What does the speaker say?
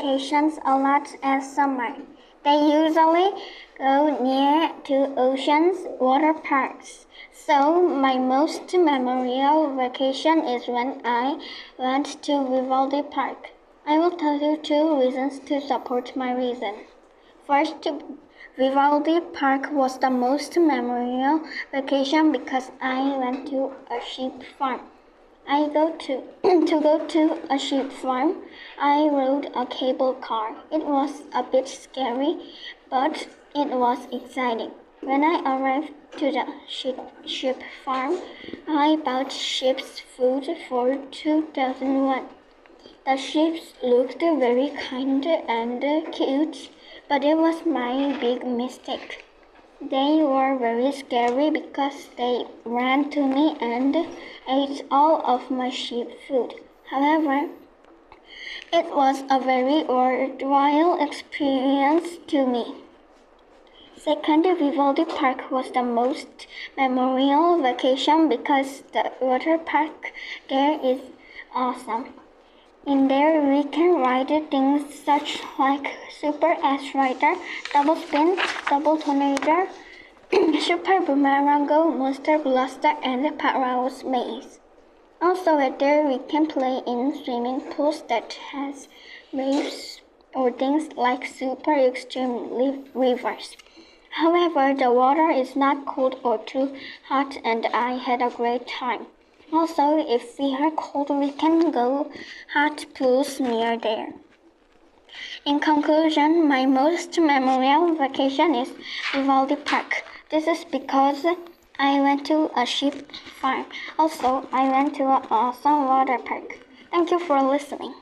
vacations a lot as summer. They usually go near to oceans, water parks. So my most memorable vacation is when I went to Vivaldi Park. I will tell you 2 reasons to support my reason. First, Vivaldi Park was the most memorable vacation because I went to a sheep farm. To go to a sheep farm, I rode a cable car. It was a bit scary, but it was exciting. When I arrived to the sheep farm, I bought sheep's food for 2,000 won. The sheep looked very kind and cute, but it was my big mistake. They were very scary because they ran to me and ate all of my sheep food. However, it was a very worthwhile experience to me. Second, Vivaldi Park was the most memorable vacation because the water park there is awesome. In there, we can ride things such like Super S Rider, Double Spin, Double Tornado, Super Boomerango, Monster Blaster, and Parallax Maze. Also, there we can play in swimming pools that has waves or things like super extreme rivers. However, the water is not cold or too hot, and I had a great time. Also, if we are cold, we can go hot pools near there. In conclusion, my most memorable vacation is Vivaldi Park. This is because I went to a sheep farm. Also, I went to an awesome water park. Thank you for listening.